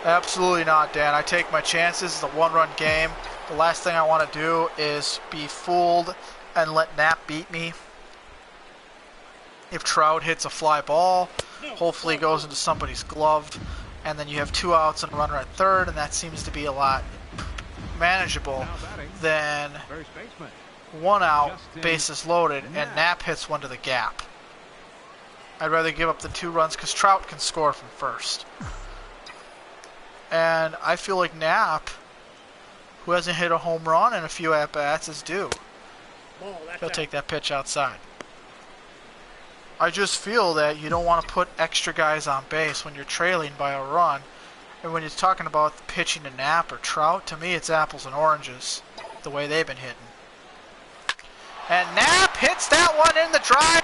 Absolutely not, Dan. I take my chances. It's a 1-run game. The last thing I want to do is be fooled and let Knapp beat me. If Trout hits a fly ball, hopefully it goes into somebody's glove, and then you have 2 outs and a runner at 3rd, and that seems to be a lot manageable Now batting, than first baseman. 1 out, bases loaded, and Knapp hits one to the gap. I'd rather give up the 2 runs because Trout can score from first. And I feel like Knapp, who hasn't hit a home run in a few at-bats, is due. He'll take that pitch outside. I just feel that you don't want to put extra guys on base when you're trailing by a run. And when you're talking about pitching to Knapp or Trout, to me it's apples and oranges, the way they've been hitting. And Knapp hits that one in the drive.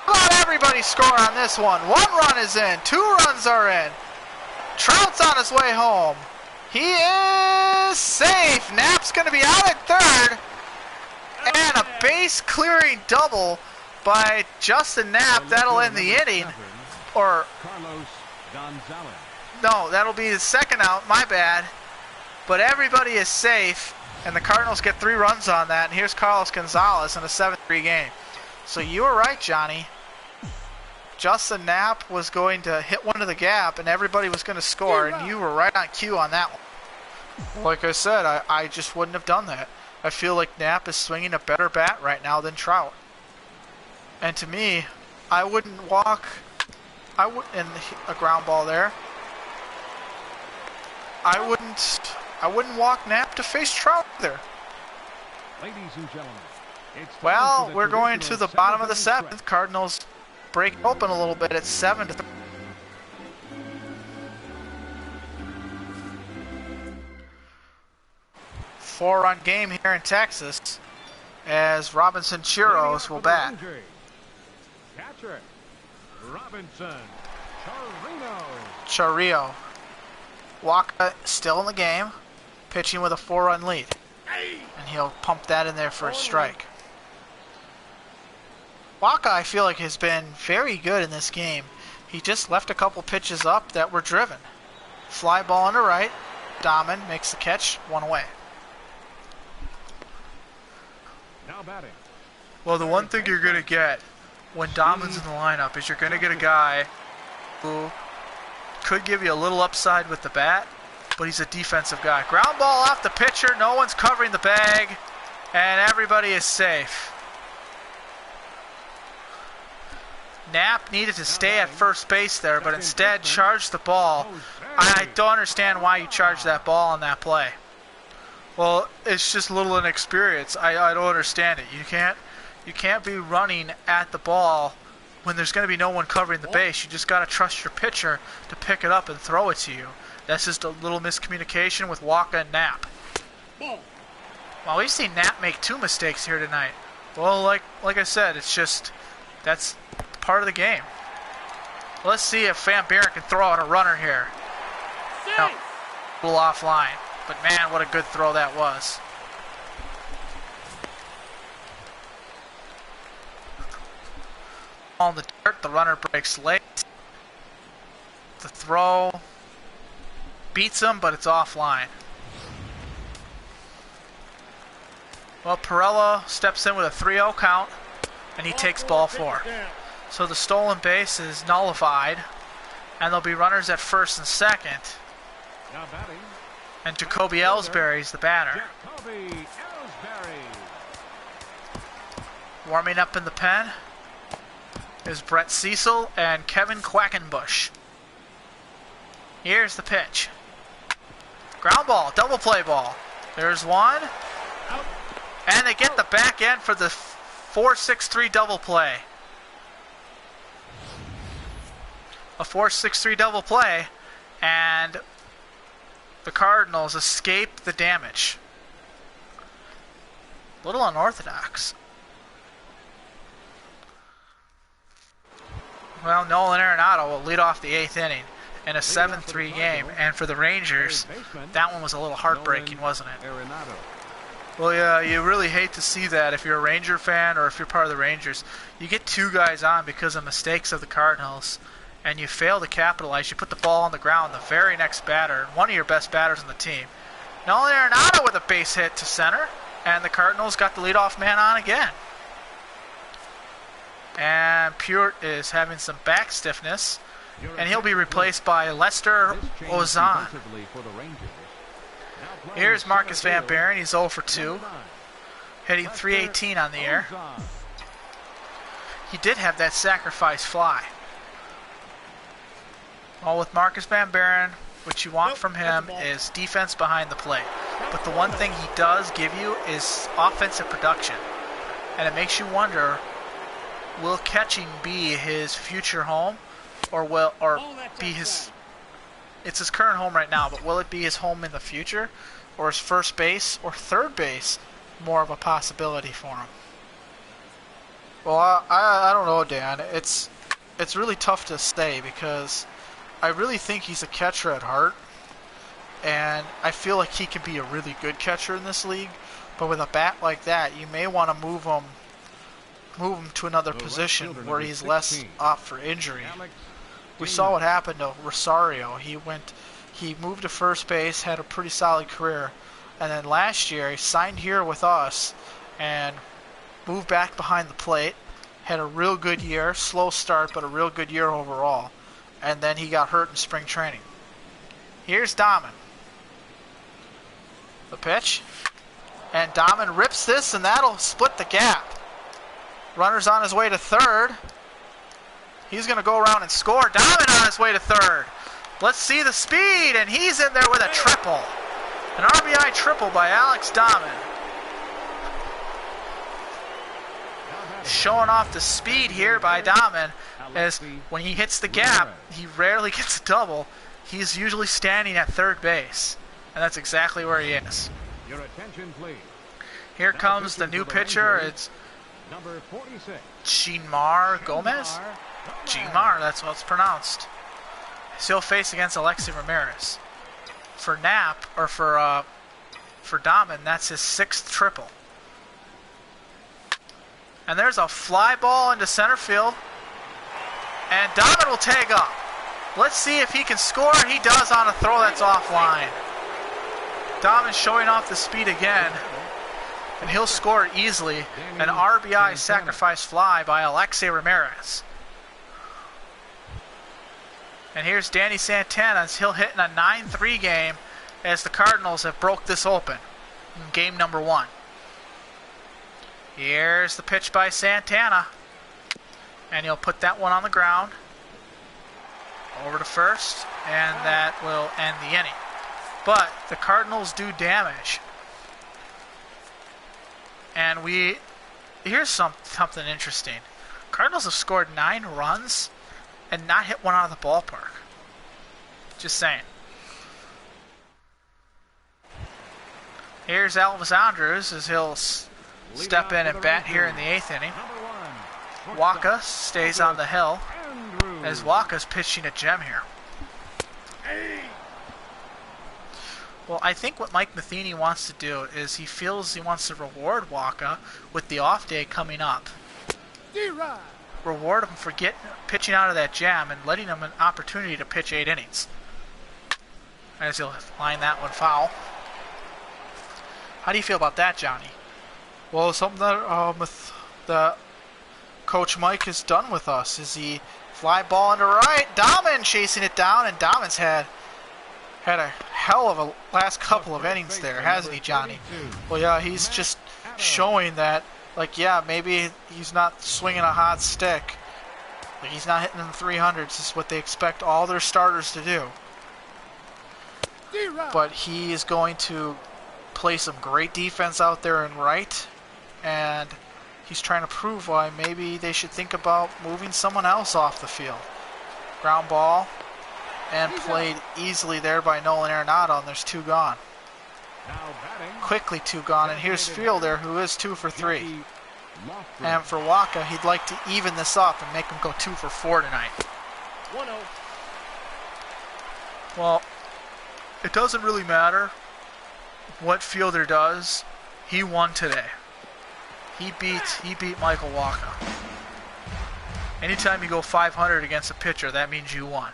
How about everybody score on this one? 1 run is in. 2 runs are in. Trout's on his way home. He is safe. Knapp's going to be out at third. And a base-clearing double by Justin Knapp. That'll end the inning. Or, no, that'll be the second out. My bad. But everybody is safe. And the Cardinals get 3 runs on that. And here's Carlos Gonzalez in a 7-3 game. So you were right, Johnny. Justin Knapp was going to hit one to the gap, and everybody was going to score, and you were right on cue on that one. Like I said, I just wouldn't have done that. I feel like Knapp is swinging a better bat right now than Trout. And to me, I wouldn't walk. In a ground ball there. I wouldn't walk Knapp to face Trout either. Ladies and gentlemen, well, we're going to the bottom of the 7th. Cardinals break open a little bit at 7-3. Four-run game here in Texas as Robinson Chirinos will bat. Catcher, Robinson Chirinos. Waka still in the game, pitching with a 4-run lead. And he'll pump that in there for a strike. Waka, I feel like, has been very good in this game. He just left a couple pitches up that were driven. Fly ball into right. Dahman makes the catch, 1 away. Now batting. Well, the one thing you're going to get when Dahman's in the lineup is you're going to get a guy who could give you a little upside with the bat, but he's a defensive guy. Ground ball off the pitcher. No one's covering the bag, and everybody is safe. Knapp needed to stay at first base there, but instead charged the ball. I don't understand why you charged that ball on that play. Well, it's just a little inexperience. I don't understand it. You can't be running at the ball when there's going to be no one covering the base. You just got to trust your pitcher to pick it up and throw it to you. That's just a little miscommunication with Waka and Knapp. Well, we've seen Knapp make 2 mistakes here tonight. Well, like I said, it's just that's part of the game. Let's see if Van Buren can throw out a runner here. No, a little offline. But man, what a good throw that was. On the dirt, the runner breaks late. The throw beats him, but it's offline. Well, Pirela steps in with a 3-0 count, and he takes ball 4. So the stolen base is nullified, and there'll be runners at first and second. Now batting. And Jacoby Ellsbury's the batter. Warming up in the pen is Brett Cecil and Kevin Quackenbush. Here's the pitch. Ground ball, double play ball. There's one. And they get the back end for the 4-6-3 double play. A 4-6-3 double play, and the Cardinals escape the damage. A little unorthodox. Well, Nolan Arenado will lead off the 8th inning in a 7-3 game, and for the Rangers, that one was a little heartbreaking, wasn't it? Well, yeah, you really hate to see that if you're a Ranger fan or if you're part of the Rangers. You get 2 guys on because of mistakes of the Cardinals, and you fail to capitalize. You put the ball on the ground, the very next batter, one of your best batters on the team. Nolan Arenado with a base hit to center, and the Cardinals got the leadoff man on again. And Pure is having some back stiffness, and he'll be replaced by Lester Ozan. Here's Marcus Van Buren. He's 0 for 2, hitting .318 on the year. He did have that sacrifice fly. Well, with Marcus Van Buren, what you want from him is defense behind the plate. But the one thing he does give you is offensive production. And it makes you wonder, will catching be his future home? Or be his... It's his current home right now, but will it be his home in the future? Or is first base or third base more of a possibility for him? Well, I don't know, Dan. It's really tough to say because I really think he's a catcher at heart, and I feel like he can be a really good catcher in this league. But with a bat like that, you may want to move him to another position where he's less off for injury. We saw what happened to Rosario. He moved to first base, had a pretty solid career, and then last year he signed here with us and moved back behind the plate, had a real good year, slow start, but a real good year overall, and then he got hurt in spring training. Here's Dahman. The pitch, and Dahman rips this, and that'll split the gap. Runner's on his way to third. He's going to go around and score. Dahman on his way to third. Let's see the speed, and he's in there with a triple. An RBI triple by Alex Dahman. Showing off the speed here by Dahman, as when he hits the gap, he rarely gets a double. He's usually standing at third base, and that's exactly where he is. Your attention, please. Here comes the new pitcher. It's number 46. Chinmar Gomez? Chinmar, that's how it's pronounced. He'll face against Alexi Ramirez. For Dahman, that's his 6th triple. And there's a fly ball into center field. And Dahman will tag up. Let's see if he can score. He does on a throw that's offline. Dahman showing off the speed again. And he'll score easily. An RBI sacrifice fly by Alexi Ramirez. And here's Danny Santana. He'll hit in a 9-3 game as the Cardinals have broke this open in game number 1. Here's the pitch by Santana. And he'll put that one on the ground. Over to first. And that will end the inning. But the Cardinals do damage. And here's something interesting. Cardinals have scored 9 runs and not hit one out of the ballpark. Just saying. Here's Elvis Andrews as he'll step in and bat here in the 8th inning. Waka stays on the hill as Waka's pitching a gem here. Well, I think what Mike Matheny wants to do is he feels he wants to reward Waka with the off day coming up. Reward him for pitching out of that jam and letting him an opportunity to pitch 8 innings. As he'll line that one foul. How do you feel about that, Johnny? Well, something that Coach Mike has done with us is he fly ball into right. Dahman chasing it down, and Dahman's had a hell of a last couple of innings there, hasn't he, Johnny? Well, yeah, he's just showing that, like, yeah, maybe he's not swinging a hot stick. Like, he's not hitting the 300s. This is what they expect all their starters to do. But he is going to play some great defense out there in right, and he's trying to prove why maybe they should think about moving someone else off the field. Ground ball, and played easily there by Nolan Arenado, and there's 2 gone. Quickly 2 gone, and here's Fielder, who is 2 for 3. And for Waka, he'd like to even this up and make him go 2 for 4 tonight. 1-0. Well, it doesn't really matter what Fielder does. He won today. He beat Michael Waka. Anytime you go 500 against a pitcher, that means you won.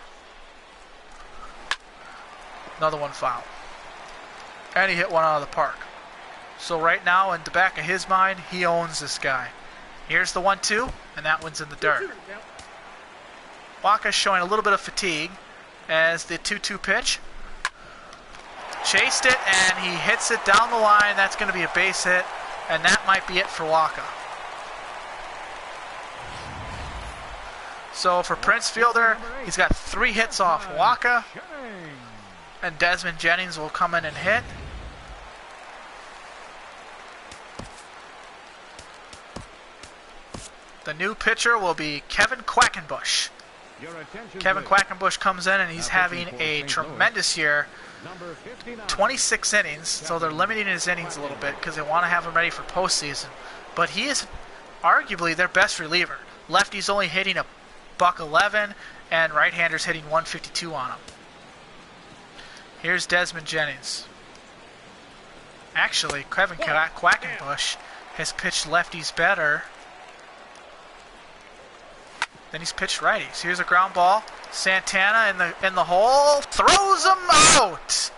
Another one foul. And he hit one out of the park. So right now, in the back of his mind, he owns this guy. Here's the 1-2, and that one's in the dirt. Waka's showing a little bit of fatigue as the 2-2 pitch. Chased it, and he hits it down the line. That's going to be a base hit, and that might be it for Waka. So for Prince Fielder, he's got 3 hits off Waka, and Desmond Jennings will come in and hit. The new pitcher will be Kevin Quackenbush. Kevin Quackenbush comes in and he's having a tremendous year. 26 innings, so they're limiting his innings a little bit because they want to have him ready for postseason. But he is arguably their best reliever. Lefty's only hitting a $111, and right-handers hitting 152 on him. Here's Desmond Jennings. Actually, Kevin Quackenbush has pitched lefties better than he's pitched righties. Here's a ground ball. Santana in the hole, throws him out.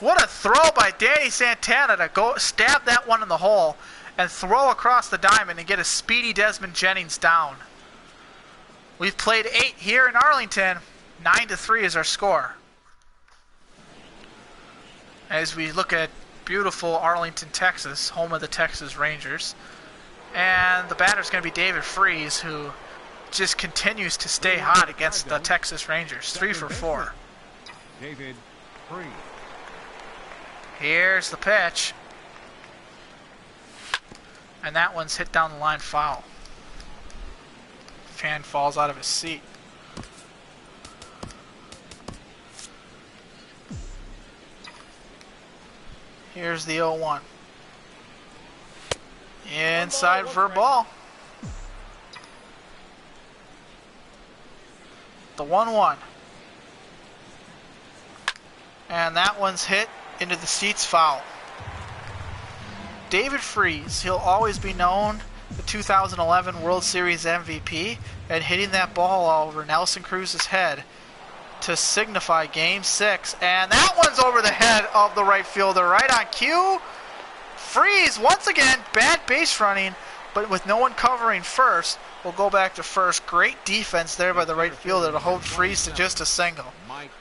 What a throw by Danny Santana to go stab that one in the hole and throw across the diamond and get a speedy Desmond Jennings down. We've played 8 here in Arlington. 9-3 is our score. As we look at beautiful Arlington, Texas, home of the Texas Rangers. And the batter's going to be David Freese, who just continues to stay hot against the Texas Rangers. 3 for 4. David Freese. Here's the pitch. And that one's hit down the line foul. Fan falls out of his seat. Here's the 0-1. Inside for a ball. The 1-1. And that one's hit into the seats, foul. David Freese, he'll always be known, the 2011 World Series MVP, and hitting that ball over Nelson Cruz's head to signify Game 6. And that one's over the head of the right fielder, right on cue. Freese, once again, bad base running, but with no one covering first, we'll go back to first. Great defense there by the right fielder to hold Freese to just a single.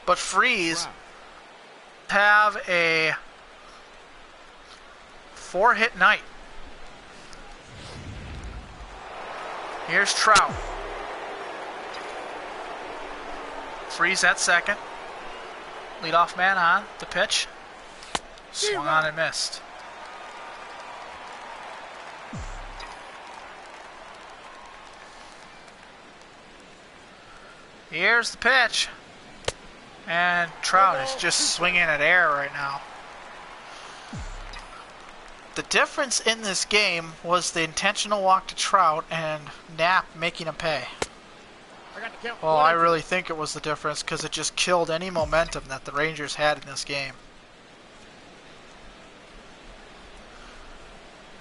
But Freese have a 4-hit night. Here's Trout. Freese at second. Leadoff man on the pitch. Swung on and missed. Here's the pitch. And Trout is just swinging at air right now. The difference in this game was the intentional walk to Trout and Knapp making him pay. Well, I really think it was the difference because it just killed any momentum that the Rangers had in this game.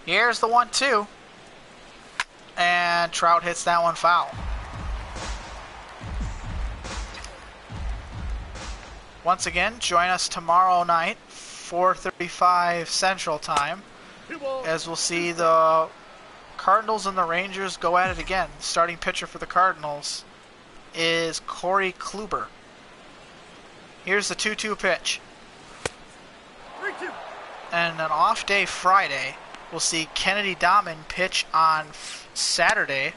Here's the 1-2. And Trout hits that one foul. Once again, join us tomorrow night, 4:35 Central Time, as we'll see the Cardinals and the Rangers go at it again. Starting pitcher for the Cardinals is Corey Kluber. Here's the 2-2 pitch. 3-2. And an off day Friday, we'll see Kennedy Dahman pitch on Saturday.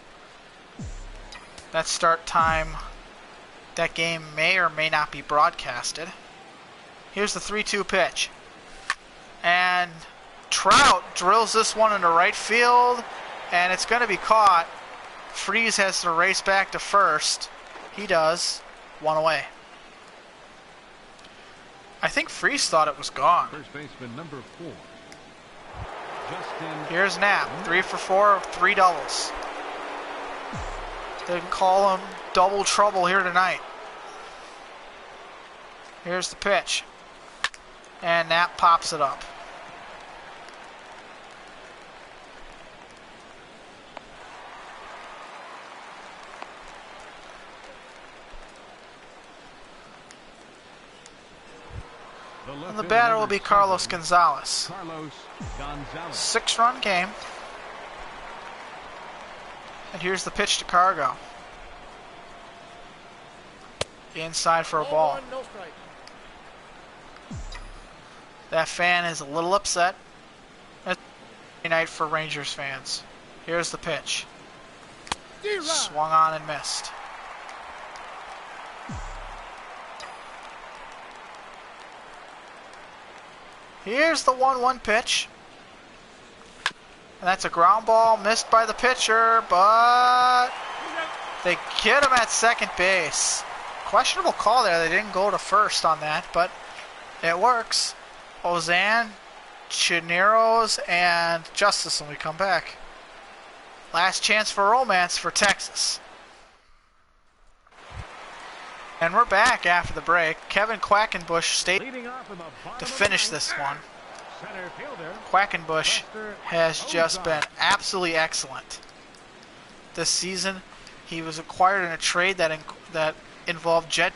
That start time, that game may or may not be broadcasted. Here's the 3-2 pitch. And Trout drills this one into right field, and it's going to be caught. Freese has to race back to first. He does. 1 away. I think Freese thought it was gone. First baseman number 4. Here's Knapp. 3 for 4, 3 doubles. They can call him double trouble here tonight. Here's the pitch. And Knapp pops it up. And the batter will be Carlos Gonzalez. 6-run game. And here's the pitch to Cargo. Inside for a ball. That fan is a little upset. It's a night for Rangers fans. Here's the pitch. Swung on and missed. Here's the 1-1 pitch. And that's a ground ball missed by the pitcher, but they get him at second base. Questionable call there. They didn't go to first on that, but it works. Ozan, Chineros, and Justice when we come back. Last chance for romance for Texas. And we're back after the break. Kevin Quackenbush stayed to finish this one. Quackenbush has just been absolutely excellent this season. He was acquired in a trade that involved Jet,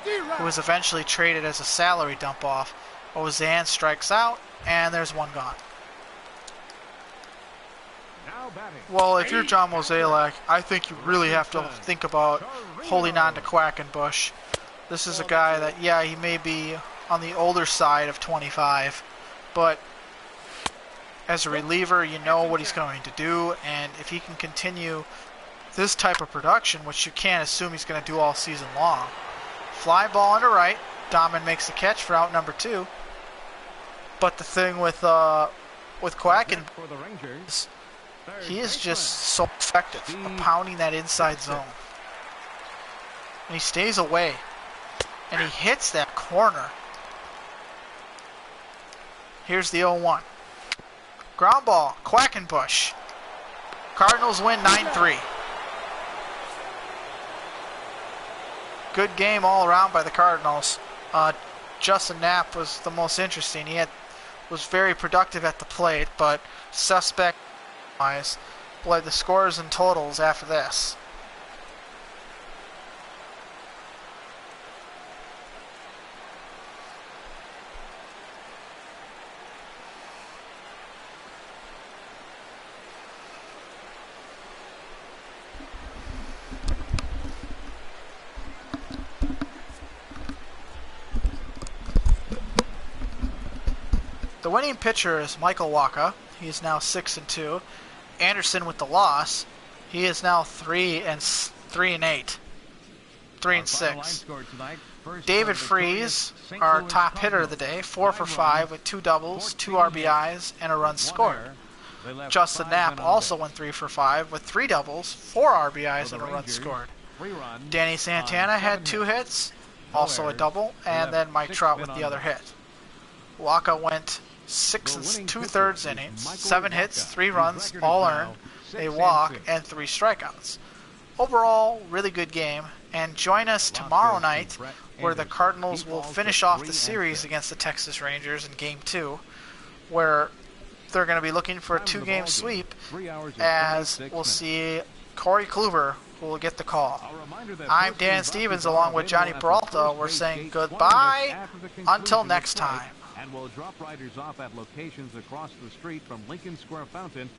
who was eventually traded as a salary dump-off. Ozan strikes out, and there's one gone. Well, if you're John Mozeliak, I think you really have to think about holding on to Quackenbush. This is a guy that, yeah, he may be on the older side of 25, but as a reliever, you know what he's going to do, and if he can continue this type of production, which you can't assume he's going to do all season long. Fly ball into right. Dahman makes the catch for out number 2. But the thing with Quackenbush, he is just so effective at pounding that inside zone. And he stays away. And he hits that corner. Here's the 0-1. Ground ball, Quackenbush. Cardinals win 9-3. Good game all around by the Cardinals. Justin Knapp was the most interesting. He was very productive at the plate, but suspect-wise led the scores and totals after this. The winning pitcher is Michael Wacha. He is now 6-2. Anderson with the loss. He is now 3-8. 3-6. David Freese, our top hitter of the day, 4 for 5 with 2 doubles, 2 RBIs, and a run scored. Justin Knapp also went 3 for 5 with 3 doubles, 4 RBIs, and a run scored. Danny Santana had 2 hits, also a double, and then Mike Trout with the other hit. Wacha went 6 2/3 innings, 7 hits, 3 runs, all earned, a walk, and 3 strikeouts. Overall, really good game. And join us tomorrow night, where the Cardinals will finish off the series against the Texas Rangers in Game 2, where they're going to be looking for a 2-game sweep, as we'll see Corey Kluber who will get the call. I'm Dan Stevens along with Johnny Peralta. We're saying goodbye until next time. And we'll drop riders off at locations across the street from Lincoln Square Fountain